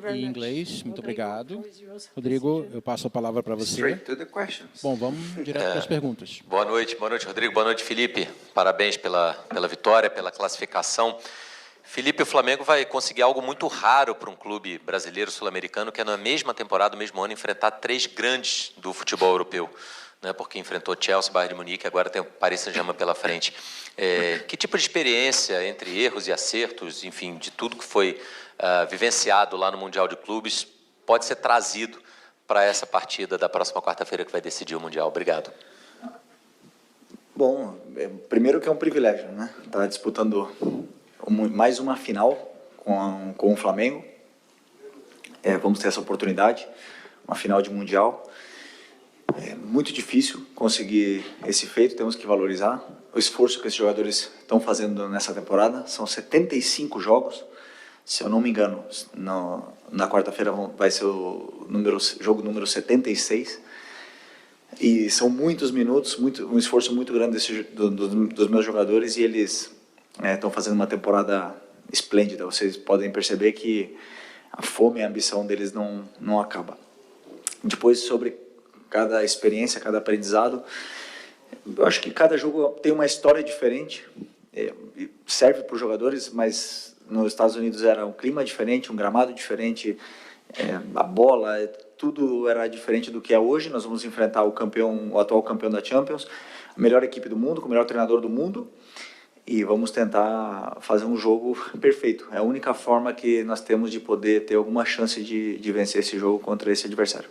em inglês. Muito obrigado. Rodrigo, eu passo a palavra para você. Bom, vamos direto para as perguntas. Boa noite, Rodrigo. Boa noite, Felipe. Parabéns pela vitória, pela classificação. Felipe, o Flamengo vai conseguir algo muito raro para um clube brasileiro sul-americano, que é na mesma temporada, no mesmo ano, enfrentar 3 grandes do futebol europeu, né? Porque enfrentou Chelsea, Bayern de Munique, agora tem o Paris Saint-Germain pela frente. Que tipo de experiência entre erros e acertos, enfim, de tudo que foi vivenciado lá no Mundial de Clubes, pode ser trazido para essa partida da próxima quarta-feira que vai decidir o Mundial? Obrigado. Bom, primeiro que é um privilégio, né? Estar disputando mais uma final com o Flamengo. Vamos ter essa oportunidade, uma final de Mundial. É muito difícil conseguir esse feito, temos que valorizar o esforço que esses jogadores estão fazendo nessa temporada. São 75 jogos, se eu não me engano, na quarta-feira vai ser o jogo número 76. E são muitos minutos, um esforço muito grande dos meus jogadores, e eles estão fazendo uma temporada esplêndida. Vocês podem perceber que a fome e a ambição deles não acaba. Depois, sobre cada experiência, cada aprendizado, eu acho que cada jogo tem uma história diferente, serve para os jogadores, mas nos Estados Unidos era um clima diferente, um gramado diferente, a bola, tudo era diferente do que é hoje. Nós vamos enfrentar o atual campeão da Champions, a melhor equipe do mundo, com o melhor treinador do mundo, e vamos tentar fazer um jogo perfeito. É a única forma que nós temos de poder ter alguma chance de vencer esse jogo contra esse adversário.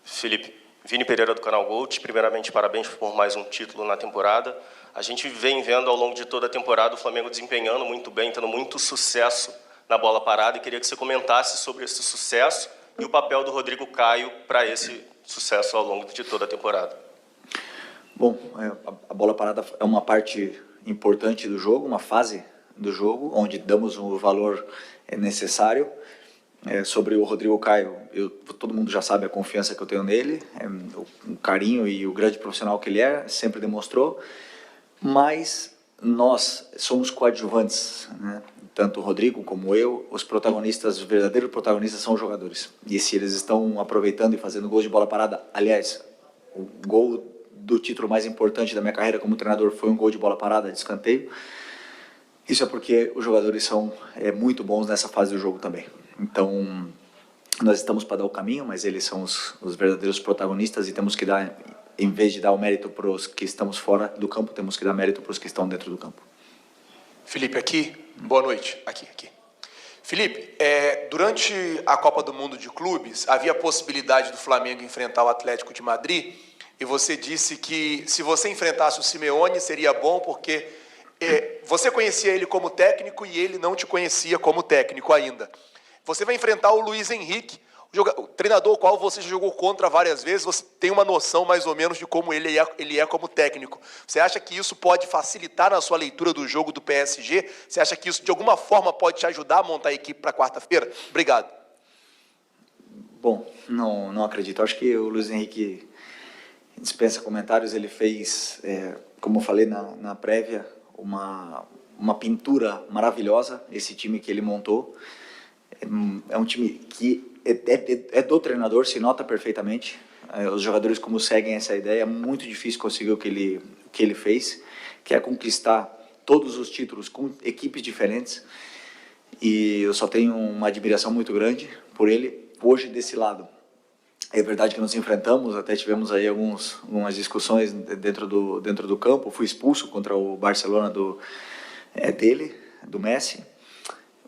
Felipe, Vini Pereira do canal Gold, primeiramente parabéns por mais um título na temporada. A gente vem vendo ao longo de toda a temporada o Flamengo desempenhando muito bem, tendo muito sucesso na bola parada, e queria que você comentasse sobre esse sucesso e o papel do Rodrigo Caio para esse sucesso ao longo de toda a temporada. Bom, a bola parada é uma parte importante do jogo, uma fase do jogo, onde damos o valor necessário. Sobre o Rodrigo Caio, todo mundo já sabe a confiança que eu tenho nele, o carinho e o grande profissional que ele sempre demonstrou, mas nós somos coadjuvantes, né? Tanto o Rodrigo como eu, os verdadeiros protagonistas são os jogadores. E se eles estão aproveitando e fazendo gols de bola parada, aliás, o gol do título mais importante da minha carreira como treinador foi um gol de bola parada, de escanteio. Isso é porque os jogadores são muito bons nessa fase do jogo também. Então, nós estamos para dar o caminho, mas eles são os verdadeiros protagonistas, e temos que dar, em vez de dar o mérito para os que estamos fora do campo, temos que dar mérito para os que estão dentro do campo. Felipe, aqui. Boa noite. Aqui. Felipe, durante a Copa do Mundo de Clubes, havia a possibilidade do Flamengo enfrentar o Atlético de Madrid, e você disse que se você enfrentasse o Simeone seria bom porque você conhecia ele como técnico e ele não te conhecia como técnico ainda. Você vai enfrentar o Luiz Henrique, o treinador ao qual você jogou contra várias vezes, você tem uma noção mais ou menos de como ele é como técnico. Você acha que isso pode facilitar na sua leitura do jogo do PSG? Você acha que isso de alguma forma pode te ajudar a montar a equipe para quarta-feira? Obrigado. Bom, não acredito. Acho que o Luiz Henrique dispensa comentários. Ele fez, como eu falei na prévia, uma pintura maravilhosa, esse time que ele montou. É um time que é do treinador, se nota perfeitamente. Os jogadores, como seguem essa ideia, é muito difícil conseguir o que ele fez, que é conquistar todos os títulos com equipes diferentes. E eu só tenho uma admiração muito grande por ele. Hoje, desse lado, é verdade que nos enfrentamos, até tivemos aí algumas discussões dentro do campo. Fui expulso contra o Barcelona do Messi.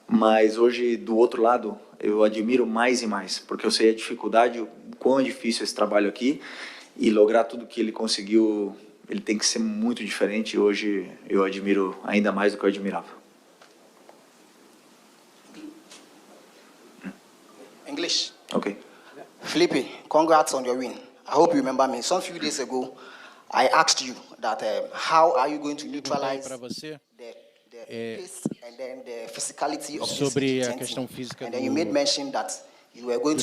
Mas hoje, do outro lado, eu admiro mais e mais, porque eu sei a dificuldade, o quão é difícil esse trabalho aqui, e lograr tudo que ele conseguiu, ele tem que ser muito diferente, e hoje eu admiro ainda mais do que eu admirava. English. Okay. Felipe, congrats on your win. I hope you remember me. Some few days ago, I asked you that how are you going to neutralize sobre a questão física do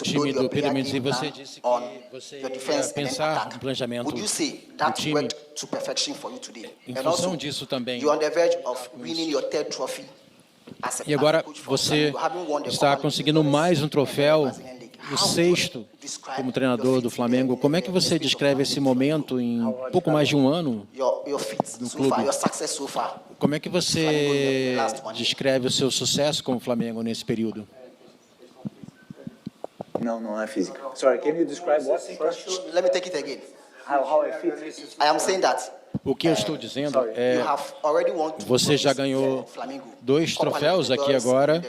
time do Pedro Mendes, e você disse que você ia pensar no planejamento do time em função disso também. E agora você está conseguindo mais um troféu, o 6º como treinador do Flamengo. Como é que você descreve esse momento em pouco mais de um ano no clube? Como é que você descreve o seu sucesso com o Flamengo nesse período? Não é física. Sorry, can you describe what first? Let me take it again. How I fit? I am saying that O que eu estou dizendo é, you have already won você já ganhou 2 troféus aqui agora,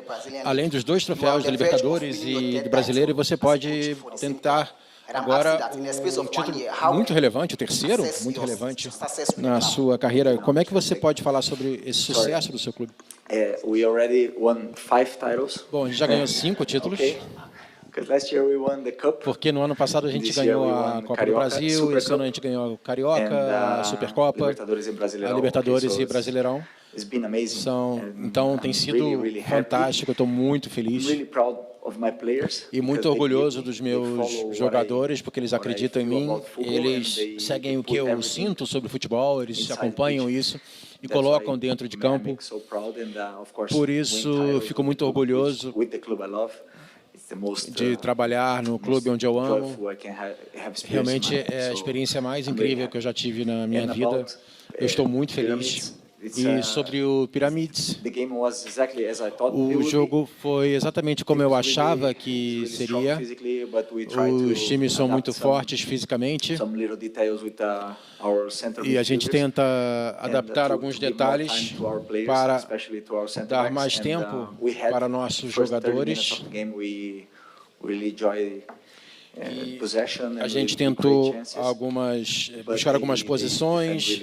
além dos 2 troféus da Libertadores e do Brasileiro, e você pode tentar agora um título muito relevante, o 3º, muito relevante na sua carreira. Como é que você pode falar sobre esse sucesso do seu clube? We already won 5 titles. Bom, a gente já ganhou 5 títulos. Because last year we won the cup. Porque no ano passado a gente ganhou a Copa do Brasil, esse ano a gente ganhou a Carioca, a Supercopa, a Libertadores e Brasileirão. Então tem sido fantástico, eu estou muito feliz e muito orgulhoso dos meus jogadores, porque eles acreditam em mim, eles seguem o que eu sinto sobre o futebol, eles acompanham isso e colocam dentro de campo. Por isso, eu fico muito orgulhoso de trabalhar no clube onde eu amo. Realmente é a experiência mais incrível que eu já tive na minha vida. Eu estou muito feliz. E sobre o Pyramids, o jogo foi exatamente como eu achava que seria. Os times são muito fortes fisicamente e a gente tenta adaptar alguos detalhes para dar mais tempo para nossos jogadores. E a gente tentou buscar algumas posições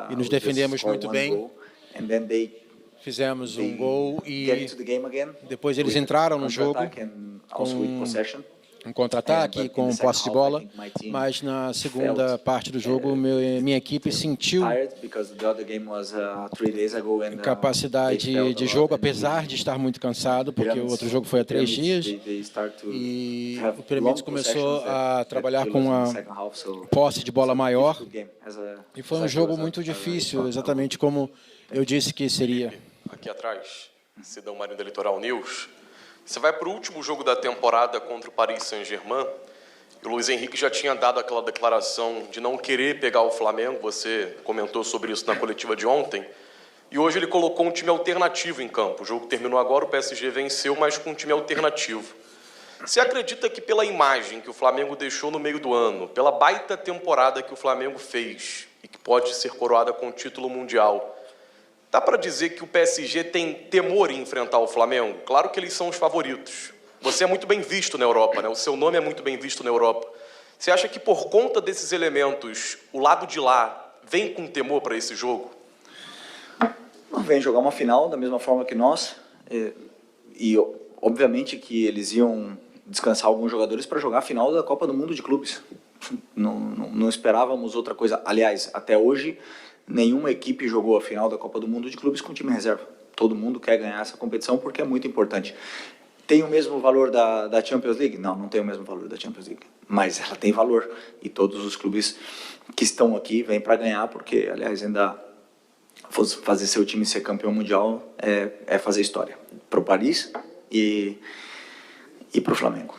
e nos defendemos muito bem. Fizemos um gol e depois eles entraram no jogo com um contra-ataque, com posse de bola, mas na segunda parte do jogo minha equipe sentiu capacidade de jogo, apesar de estar muito cansado, porque o outro jogo foi há 3 dias, e o Pyramids começou a trabalhar com uma posse de bola maior, e foi um jogo muito difícil, exatamente como eu disse que seria. Aqui atrás, Sidão Marinho da Litoral News. Você vai para o último jogo da temporada contra o Paris Saint-Germain, e o Luiz Henrique já tinha dado aquela declaração de não querer pegar o Flamengo, você comentou sobre isso na coletiva de ontem, e hoje ele colocou um time alternativo em campo. O jogo terminou agora, o PSG venceu, mas com um time alternativo. Você acredita que pela imagem que o Flamengo deixou no meio do ano, pela baita temporada que o Flamengo fez, e que pode ser coroada com o título mundial, dá para dizer que o PSG tem temor em enfrentar o Flamengo? Claro que eles são os favoritos. Você é muito bem visto na Europa, né? O seu nome é muito bem visto na Europa. Você acha que por conta desses elementos, o lado de lá vem com temor para esse jogo? Vem jogar uma final da mesma forma que nós. E obviamente que eles iam descansar alguns jogadores para jogar a final da Copa do Mundo de Clubes. Não esperávamos outra coisa. Aliás, até hoje, nenhuma equipe jogou a final da Copa do Mundo de Clubes com time reserva. Todo mundo quer ganhar essa competição porque é muito importante. Tem o mesmo valor da Champions League? Não tem o mesmo valor da Champions League. Mas ela tem valor. E todos os clubes que estão aqui vêm para ganhar, porque, aliás, ainda fazer seu time ser campeão mundial é fazer história. Para o Paris e para o Flamengo.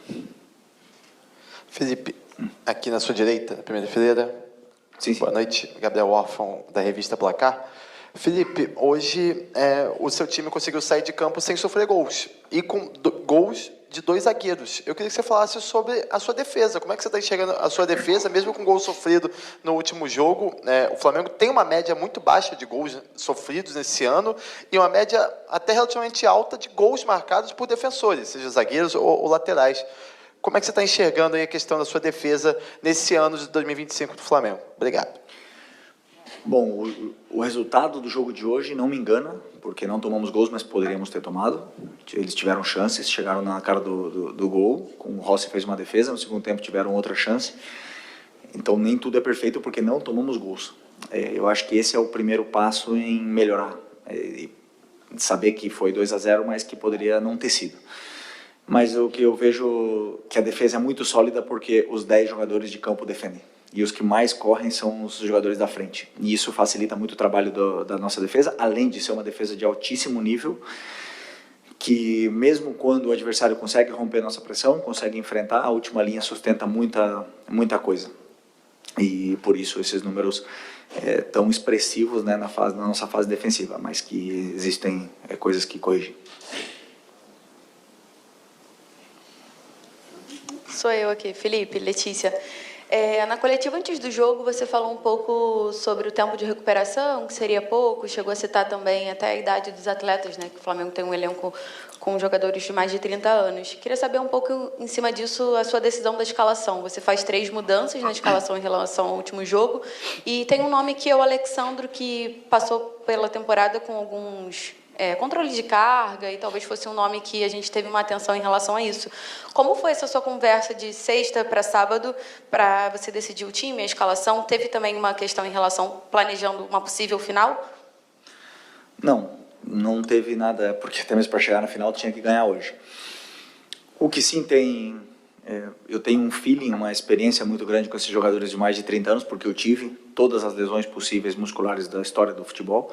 Felipe, aqui na sua direita, na primeira fileira. Sim. Boa noite, Gabriel Orfão, da revista Placar. Felipe, hoje o seu time conseguiu sair de campo sem sofrer gols, e com gols de 2 zagueiros. Eu queria que você falasse sobre a sua defesa. Como é que você está enxergando a sua defesa, mesmo com gol sofrido no último jogo? O Flamengo tem uma média muito baixa de gols sofridos nesse ano e uma média até relativamente alta de gols marcados por defensores, seja zagueiros ou laterais. Como é que você está enxergando aí a questão da sua defesa nesse ano de 2025 do Flamengo? Obrigado. Bom, o resultado do jogo de hoje não me engana, porque não tomamos gols, mas poderíamos ter tomado. Eles tiveram chances, chegaram na cara do gol. O Rossi fez uma defesa, no segundo tempo tiveram outra chance. Então nem tudo é perfeito porque não tomamos gols. Eu acho que esse é o primeiro passo em melhorar. Saber que foi 2-0, mas que poderia não ter sido. Mas o que eu vejo que a defesa é muito sólida porque os 10 jogadores de campo defendem. E os que mais correm são os jogadores da frente. E isso facilita muito o trabalho da nossa defesa, além de ser uma defesa de altíssimo nível. que mesmo quando o adversário consegue romper nossa pressão, consegue enfrentar, a última linha sustenta muita coisa. E por isso esses números tão expressivos, né, na nossa fase defensiva, mas que existem coisas que corrigir. Sou eu aqui, Felipe, Letícia. Na coletiva antes do jogo, você falou um pouco sobre o tempo de recuperação, que seria pouco, chegou a citar também até a idade dos atletas, né, que o Flamengo tem um elenco com jogadores de mais de 30 anos. Queria saber um pouco, em cima disso, a sua decisão da escalação. Você faz 3 mudanças na escalação em relação ao último jogo, e tem um nome que é o Alexandro, que passou pela temporada com alguns controle de carga, e talvez fosse um nome que a gente teve uma atenção em relação a isso. Como foi essa sua conversa de sexta para sábado para você decidir o time, a escalação? Teve também uma questão em relação, planejando uma possível final? Não teve nada, porque até mesmo para chegar na final tinha que ganhar hoje. O que sim tem, eu tenho um feeling, uma experiência muito grande com esses jogadores de mais de 30 anos, porque eu tive todas as lesões possíveis musculares da história do futebol.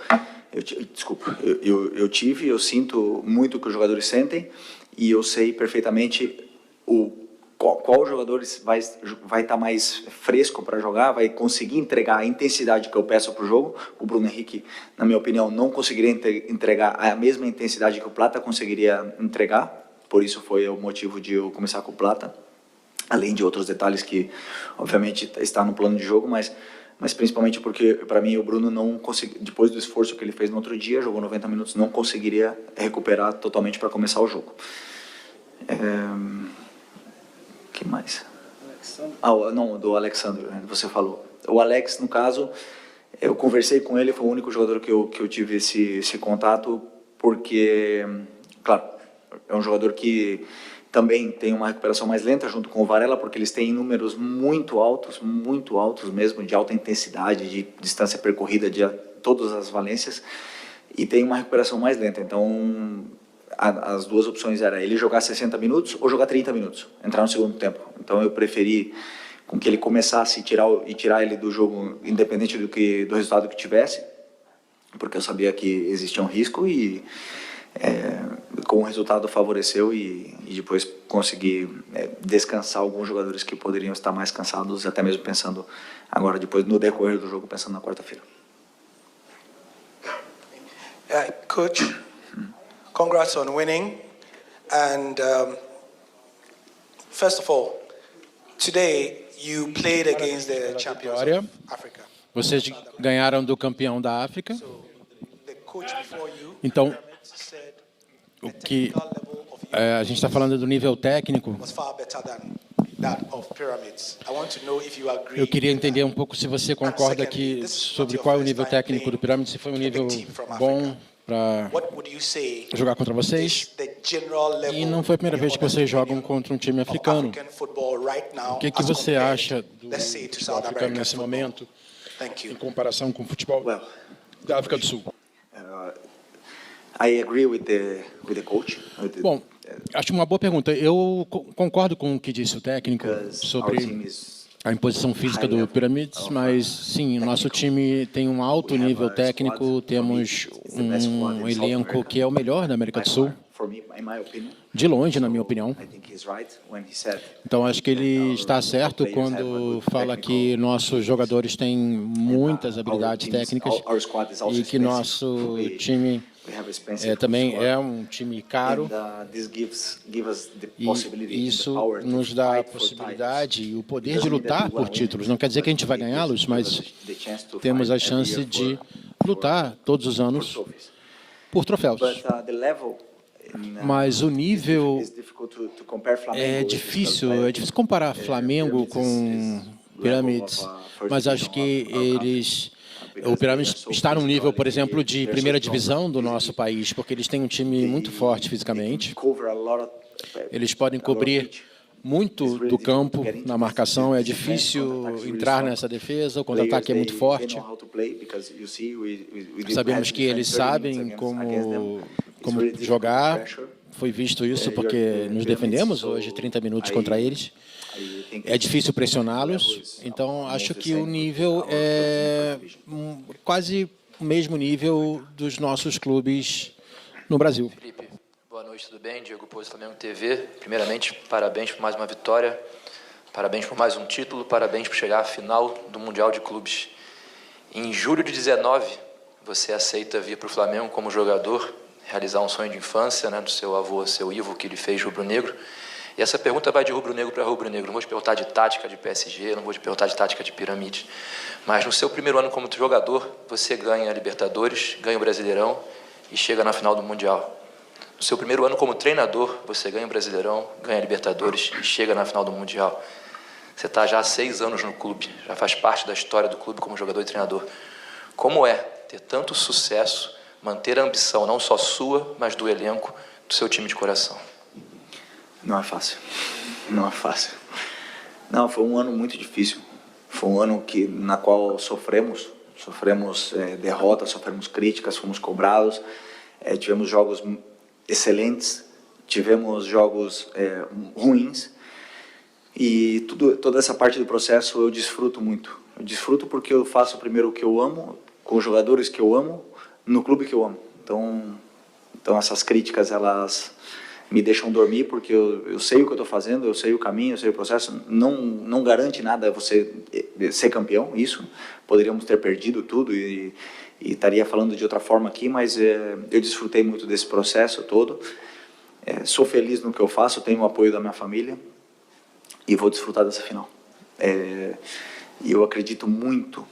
Eu tive, eu sinto muito o que os jogadores sentem, e eu sei perfeitamente qual jogador vai estar mais fresco para jogar, vai conseguir entregar a intensidade que eu peço para o jogo. O Bruno Henrique, na minha opinião, não conseguiria entregar a mesma intensidade que o Plata conseguiria entregar, por isso foi o motivo de eu começar com o Plata, além de outros detalhes que, obviamente, está no plano de jogo, mas principalmente porque, para mim, o Bruno não conseguiu, depois do esforço que ele fez no outro dia, jogou 90 minutos, não conseguiria recuperar totalmente para começar o jogo. Que mais? Não, do Alexandre, você falou. O Alex, no caso, eu conversei com ele, foi o único jogador que eu tive esse contato, porque, claro, é um jogador que também tem uma recuperação mais lenta junto com o Varela, porque eles têm números muito altos mesmo, de alta intensidade, de distância percorrida, de todas as valências, e tem uma recuperação mais lenta. Então, as duas opções eram ele jogar 60 minutos ou jogar 30 minutos, entrar no segundo tempo. Então eu preferi com que ele começasse tirar ele do jogo, independente do resultado que tivesse, porque eu sabia que existia um risco, e com o resultado favoreceu, e depois consegui descansar alguns jogadores que poderiam estar mais cansados, até mesmo pensando agora, depois no decorrer do jogo, pensando na quarta-feira. Coach, congrats on winning, and first of all, today you played against the champions of Africa. Vocês ganharam do campeão da África. Então, o que a gente está falando do nível técnico. Eu queria entender um pouco se você concorda que sobre qual é o nível técnico do Pirâmide, se foi um nível bom para jogar contra vocês. E não foi a primeira vez que vocês jogam contra um time africano. O que você acha do futebol africano nesse momento, em comparação com o futebol da África do Sul? I agree with the coach. Bom, acho uma boa pergunta. Eu concordo com o que disse o técnico sobre a imposição física do Pyramids, mas sim, o nosso time tem um alto nível técnico, temos um elenco que é o melhor da América do Sul, de longe, na minha opinião. Então, acho que ele está certo quando fala que nossos jogadores têm muitas habilidades técnicas e que nosso time também é um time caro, e isso nos dá a possibilidade e o poder de lutar por títulos. Não quer dizer que a gente vai ganhá-los, mas temos a chance de lutar todos os anos por troféus. Mas o nível é difícil comparar Flamengo com Pyramids, mas acho que o Pyramids está num nível, por exemplo, de primeira divisão do nosso país, porque eles têm um time muito forte fisicamente. Eles podem cobrir muito do campo na marcação, é difícil entrar nessa defesa, o contra-ataque é muito forte. Sabemos que eles sabem como jogar, foi visto isso porque nos defendemos hoje 30 minutos contra eles. É difícil pressioná-los, então acho que o nível é quase o mesmo nível dos nossos clubes no Brasil. Felipe, Boa noite, tudo bem? Diego Pouso, Flamengo TV. Primeiramente, parabéns por mais uma vitória, parabéns por mais um título, parabéns por chegar à final do Mundial de Clubes. Em julho de 19, você aceita vir para o Flamengo como jogador, realizar um sonho de infância, né, do seu avô, seu Ivo, que ele fez rubro-negro. E essa pergunta vai de rubro-negro para rubro-negro. Não vou te perguntar de tática de PSG, não vou te perguntar de tática de pirâmide. Mas no seu primeiro ano como jogador, você ganha a Libertadores, ganha o Brasileirão e chega na final do Mundial. No seu primeiro ano como treinador, você ganha o Brasileirão, ganha a Libertadores e chega na final do Mundial. Você está já há 6 anos no clube, já faz parte da história do clube como jogador e treinador. Como é ter tanto sucesso, manter a ambição não só sua, mas do elenco do seu time de coração? Não é fácil, não é fácil. Não, foi um ano muito difícil. Foi um ano na qual sofremos derrotas, sofremos críticas, fomos cobrados, tivemos jogos excelentes, tivemos jogos ruins, e toda essa parte do processo eu desfruto muito. Eu desfruto porque eu faço primeiro o que eu amo, com os jogadores que eu amo, no clube que eu amo. Então essas críticas, elas me deixam dormir, porque eu sei o que eu estou fazendo, eu sei o caminho, eu sei o processo. Não garante nada você ser campeão, isso. Poderíamos ter perdido tudo e estaria falando de outra forma aqui, mas eu desfrutei muito desse processo todo. Sou feliz no que eu faço, tenho o apoio da minha família e vou desfrutar dessa final. E eu acredito muito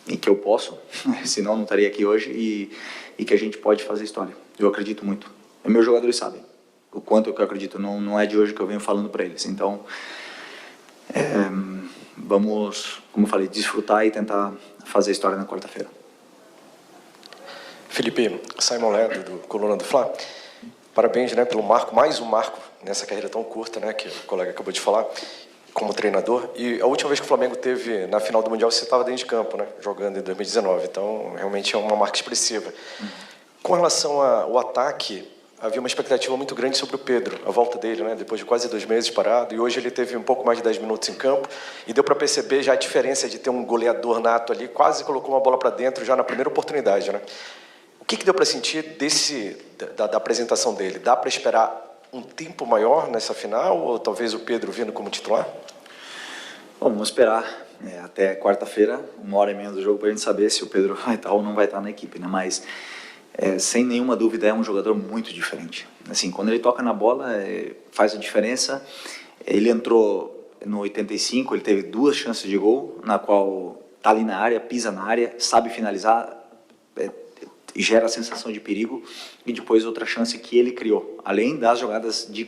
em que eu posso, senão não estaria aqui hoje, e que a gente pode fazer história. Eu acredito muito. E meus jogadores sabem o quanto que eu acredito. Não é de hoje que eu venho falando para eles. Então, vamos, como eu falei, desfrutar e tentar fazer história na quarta-feira. Felipe, Simon Ledo, do Coluna do Fla. Parabéns, né, pelo marco, mais um marco nessa carreira tão curta, né, que o colega acabou de falar, como treinador. E a última vez que o Flamengo teve na final do Mundial, você estava dentro de campo, né, jogando em 2019. Então, realmente é uma marca expressiva. Com relação ao ataque, havia uma expectativa muito grande sobre o Pedro, a volta dele, né, depois de quase 2 meses parado. E hoje ele teve um pouco mais de 10 minutos em campo. E deu para perceber já a diferença de ter um goleador nato ali, quase colocou uma bola para dentro já na primeira oportunidade, né? O que deu para sentir da apresentação dele? Dá para esperar um tempo maior nessa final, ou talvez o Pedro vindo como titular? Bom, vamos esperar até quarta-feira, 1h30 do jogo, para a gente saber se o Pedro vai estar ou não vai estar na equipe, né? Mas, sem nenhuma dúvida, é um jogador muito diferente. Assim, quando ele toca na bola, faz a diferença. Ele entrou no 85, ele teve 2 chances de gol, na qual está ali na área, pisa na área, sabe finalizar, gera a sensação de perigo, e depois outra chance que ele criou, além das jogadas de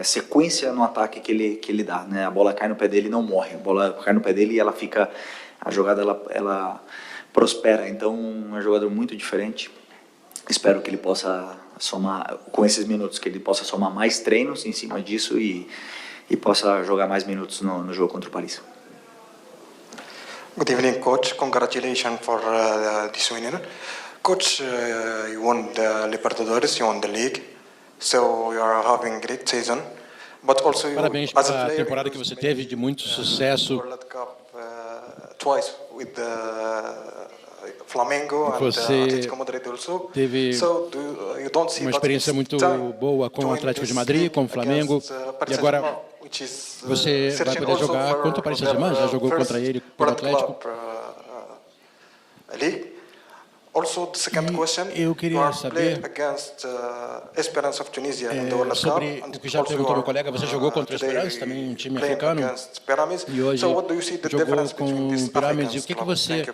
sequência no ataque que ele dá, né? A bola cai no pé dele e não morre, a bola cai no pé dele e ela fica, a jogada ela prospera. Então é um jogador muito diferente. Espero que ele possa somar, com esses minutos, que ele possa somar mais treinos em cima disso e possa jogar mais minutos no jogo contra o Paris. Good evening, coach. Congratulations for this winning. Coach, you won the Libertadores, you won the league, so you are having a great season. But also you, parabéns pela temporada que você teve de muito sucesso. World Cup twice with the Flamengo and Atlético Madrid also. Teve uma experiência muito boa com o Atlético de Madrid, com o Flamengo, e agora você vai poder jogar contra o Paris Saint-Germain, já jogou contra ele pelo Atlético. Also, the second question, eu queria saber sobre o que já perguntou meu colega. Você jogou contra o Esperance, também um time africano, e hoje jogou com o Pirâmides. E o que você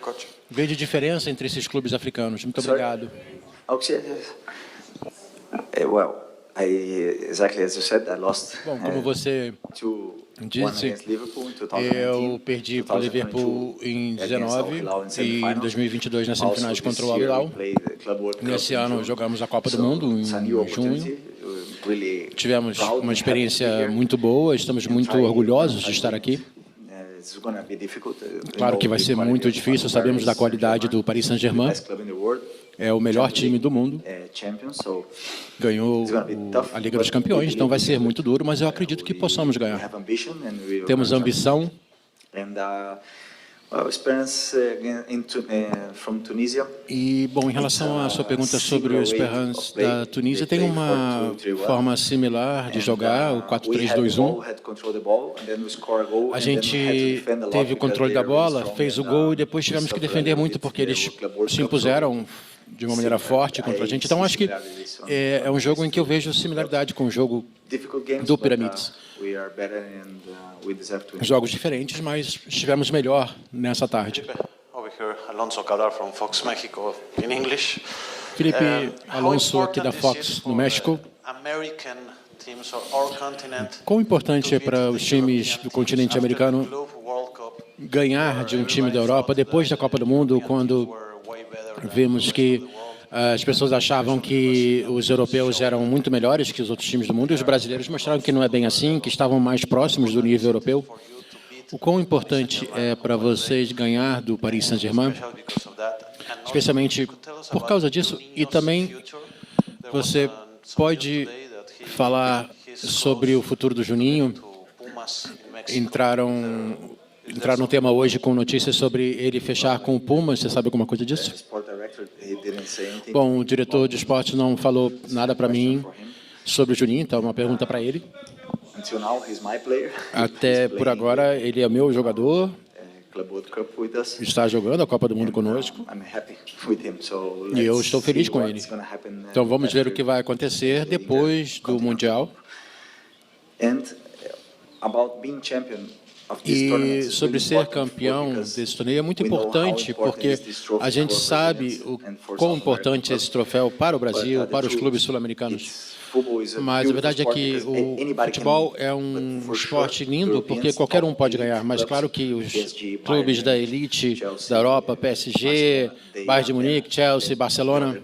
vê de diferença entre esses clubes africanos? Muito obrigado. Exactly as you said, I lost. Bom, como você disse, eu perdi para o Liverpool em 19 e em 2022 nas semifinais contra o Al Hilal. Nesse ano jogamos a Copa do Mundo em junho. Tivemos uma experiência muito boa, estamos muito orgulhosos de estar aqui. Claro que vai ser muito difícil, sabemos da qualidade do Paris Saint-Germain. É o melhor time do mundo. Ganhou a Liga dos Campeões, então vai ser muito duro, mas eu acredito que possamos ganhar. Temos ambição E, bom, em relação à sua pergunta sobre o Esperance da Tunísia, tem uma forma similar de jogar, o 4-3-2-1. A gente teve o controle da bola, fez o gol e depois tivemos que defender muito porque eles se impuseram de uma maneira forte contra a gente. Então, acho que é um jogo em que eu vejo similaridade com o jogo do Piramides. Jogos diferentes, mas estivemos melhor nessa tarde. Alonso Cadar from Fox Mexico in English. Felipe Alonso, aqui da Fox, no México. Quão importante é para os times do continente americano ganhar de um time da Europa depois da Copa do Mundo, quando vimos que as pessoas achavam que os europeus eram muito melhores que os outros times do mundo e os brasileiros mostraram que não é bem assim, que estavam mais próximos do nível europeu. O quão importante é para vocês ganhar do Paris Saint-Germain, especialmente por causa disso? E também você pode falar sobre o futuro do Juninho? Entraram no tema hoje com notícias sobre ele fechar com o Pumas. Você sabe alguma coisa disso? Bom, o diretor de esportes não falou nada para mim sobre o Juninho, então é uma pergunta para ele. Até por agora, ele é meu jogador, está jogando a Copa do Mundo conosco e eu estou feliz com ele. Então vamos ver o que vai acontecer depois do Mundial. E sobre ser campeão desse torneio é muito importante, porque a gente sabe o quão importante é esse troféu para o Brasil, para os clubes sul-americanos. Mas a verdade é que o futebol é um esporte lindo, porque qualquer um pode ganhar. Mas claro que os clubes da elite da Europa, PSG, Bayern de Munique, Chelsea, Barcelona,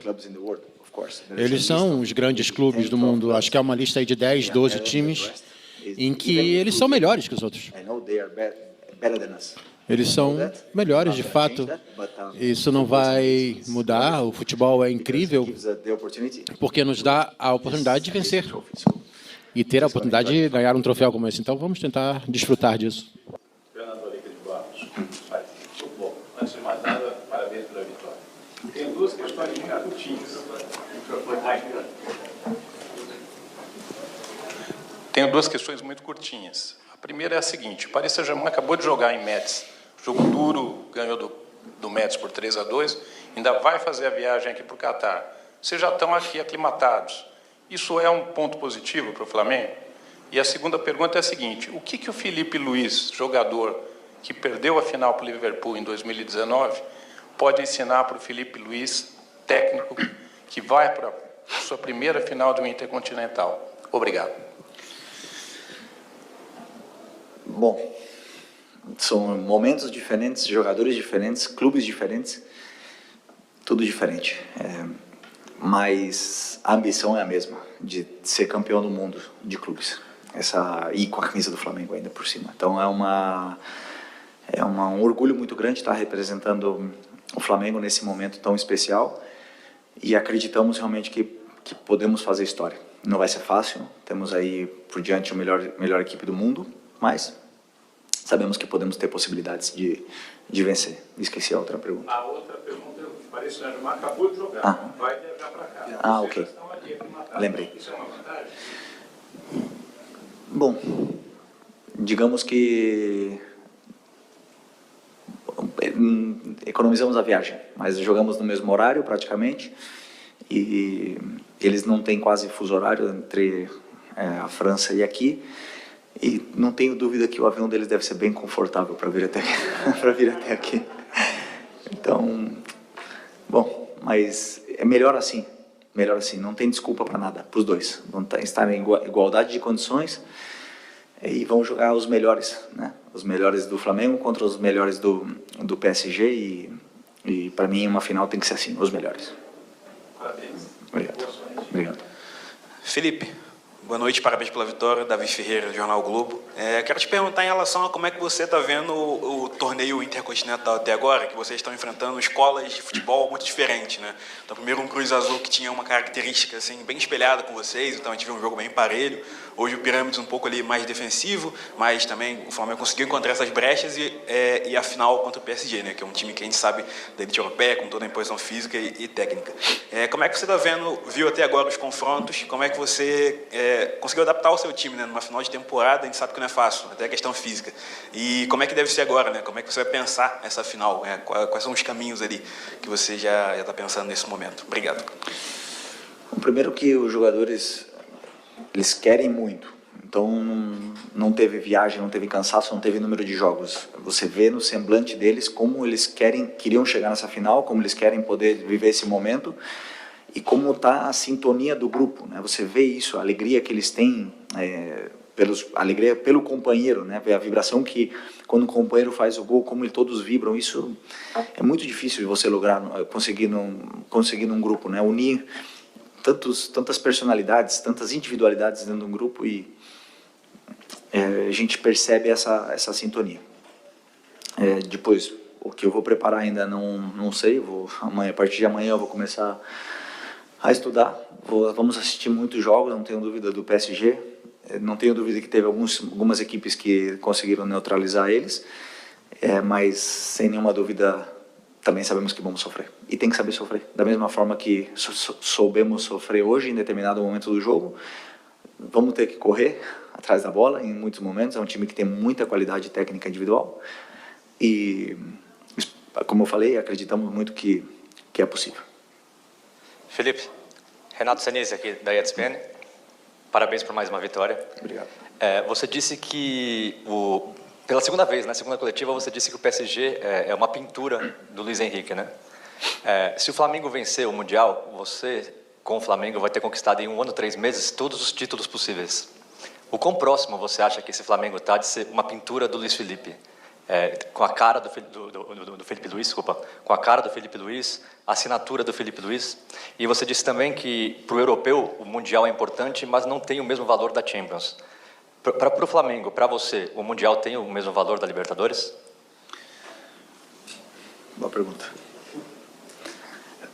eles são os grandes clubes do mundo. Acho que é uma lista aí de 10, 12 times em que eles são melhores que os outros. Eles são melhores, de fato. Isso não vai mudar. O futebol é incrível porque nos dá a oportunidade de vencer e ter a oportunidade de ganhar um troféu como esse. Então, vamos tentar desfrutar disso. Bom, antes de mais nada, parabéns pela vitória. Tenho duas questões muito curtinhas. Tenho duas questões muito curtinhas. A primeira é a seguinte: o Paris Saint-Germain acabou de jogar em Metz, jogo duro, ganhou do Metz por 3-2, ainda vai fazer a viagem aqui para o Catar. Vocês já estão aqui aclimatados. Isso é um ponto positivo para o Flamengo? E a segunda pergunta é a seguinte: o que o Filipe Luís, jogador que perdeu a final para o Liverpool em 2019, pode ensinar para o Filipe Luís, técnico, que vai para a sua primeira final do Intercontinental? Obrigado. Bom, são momentos diferentes, jogadores diferentes, clubes diferentes, tudo diferente. Mas a ambição é a mesma, de ser campeão do mundo de clubes. E com a camisa do Flamengo ainda por cima. Então é um orgulho muito grande estar representando o Flamengo nesse momento tão especial e acreditamos realmente que podemos fazer história. Não vai ser fácil, temos aí por diante a melhor equipe do mundo, mas sabemos que podemos ter possibilidades de vencer. Esqueci a outra pergunta. A outra pergunta, o Paris Saint-Germain acabou de jogar, vai viajar para cá. Ok. Lembrei. Isso é uma vantagem? Bom, digamos que economizamos a viagem, mas jogamos no mesmo horário praticamente e eles não têm quase fuso horário entre a França e aqui. E não tenho dúvida que o avião deles deve ser bem confortável para vir até aqui. Então, bom, mas é melhor assim, não tem desculpa para nada, para os dois. Vão estar em igualdade de condições e vão jogar os melhores, né? Os melhores do Flamengo contra os melhores do PSG e para mim uma final tem que ser assim, os melhores. Parabéns. Obrigado. Felipe, Boa noite, parabéns pela vitória. Davi Ferreira, Jornal Globo. Quero te perguntar em relação a como é que você está vendo o torneio intercontinental até agora, que vocês estão enfrentando escolas de futebol muito diferentes, né? Então, primeiro um Cruz Azul que tinha uma característica assim, bem espelhada com vocês, então a gente viu um jogo bem parelho. Hoje o Pirâmides um pouco ali mais defensivo, mas também o Flamengo conseguiu encontrar essas brechas e a final contra o PSG, né? Que é um time que a gente sabe da elite europeia, com toda a imposição física e técnica. Como é que você está viu até agora os confrontos? Como é que você conseguiu adaptar o seu time, né? Numa final de temporada, a gente sabe que não é fácil, até a questão física. E como é que deve ser agora, né? Como é que você vai pensar essa final? Quais são os caminhos ali que você já está pensando nesse momento? Obrigado. Primeiro que os jogadores, eles querem muito. Então, não teve viagem, não teve cansaço, não teve número de jogos. Você vê no semblante deles como eles queriam chegar nessa final, como eles querem poder viver esse momento e como está a sintonia do grupo, né? Você vê isso, a alegria que eles têm, alegria pelo companheiro, né? A vibração que quando o companheiro faz o gol, como todos vibram, isso é muito difícil de você lograr, conseguir num grupo, né? Unir tantas personalidades, tantas individualidades dentro de um grupo e a gente percebe essa sintonia. Depois, o que eu vou preparar ainda não sei, a partir de amanhã eu vou começar a estudar, vamos assistir muitos jogos, não tenho dúvida do PSG, não tenho dúvida que teve algumas equipes que conseguiram neutralizar eles, mas sem nenhuma dúvida também sabemos que vamos sofrer, e tem que saber sofrer, da mesma forma que soubemos sofrer hoje em determinado momento do jogo, vamos ter que correr atrás da bola em muitos momentos, é um time que tem muita qualidade técnica individual, e como eu falei, acreditamos muito que é possível. Felipe, Renato Senise aqui da ESPN, parabéns por mais uma vitória. Obrigado. Você disse que, pela segunda vez, na segunda coletiva, você disse que o PSG é uma pintura do Luiz Henrique, né? Se o Flamengo vencer o Mundial, você, com o Flamengo, vai ter conquistado em 1 ano, 3 meses, todos os títulos possíveis. O quão próximo você acha que esse Flamengo está de ser uma pintura do Luiz Felipe? Com a cara do Felipe Luiz, desculpa, com a cara do Felipe Luiz, a assinatura do Felipe Luiz. E você disse também que para o europeu o Mundial é importante, mas não tem o mesmo valor da Champions. Para o Flamengo, para você, o Mundial tem o mesmo valor da Libertadores? Boa pergunta.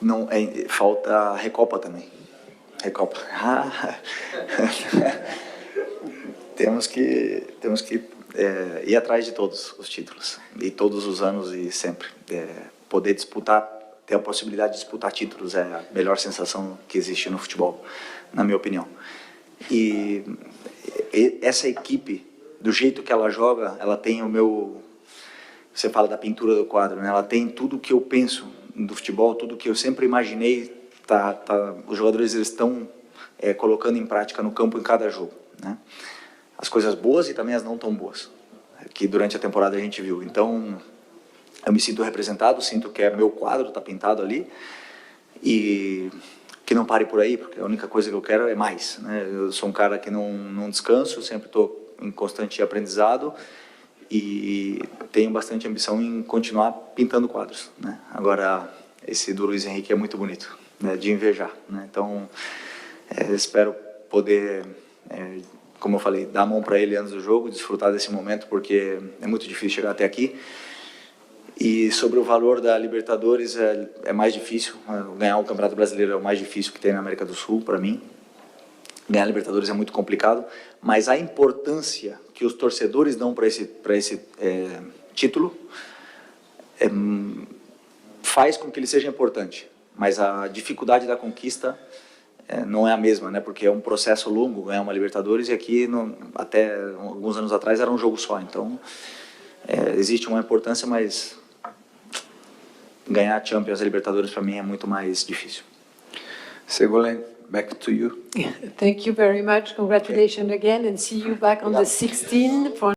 Não, falta a Recopa também. Recopa. Temos que ir atrás de todos os títulos, e todos os anos e sempre. Poder disputar, ter a possibilidade de disputar títulos é a melhor sensação que existe no futebol, na minha opinião. E essa equipe, do jeito que ela joga, ela tem você fala da pintura do quadro, né? Ela tem tudo que eu penso do futebol, tudo que eu sempre imaginei, os jogadores eles estão colocando em prática no campo em cada jogo, né? As coisas boas e também as não tão boas, que durante a temporada a gente viu. Então, eu me sinto representado, sinto que meu quadro está pintado ali, e que não pare por aí, porque a única coisa que eu quero é mais, né? Eu sou um cara que não descanso, sempre estou em constante aprendizado, e tenho bastante ambição em continuar pintando quadros, né? Agora, esse do Luiz Henrique é muito bonito, né? De invejar, né? Então, espero poder... como eu falei, dar a mão para ele antes do jogo, desfrutar desse momento, porque é muito difícil chegar até aqui. E sobre o valor da Libertadores, é mais difícil. Ganhar o Campeonato Brasileiro é o mais difícil que tem na América do Sul, para mim. Ganhar a Libertadores é muito complicado, mas a importância que os torcedores dão para esse título faz com que ele seja importante. Mas a dificuldade da conquista... não é a mesma, né? Porque é um processo longo ganhar uma Libertadores, e aqui, até alguns anos atrás, era um jogo só. Então, existe uma importância, mas ganhar a Champions e a Libertadores, para mim, é muito mais difícil. Ségolène, back to you. Thank you very much. Congratulations again, and see you back on the 16th for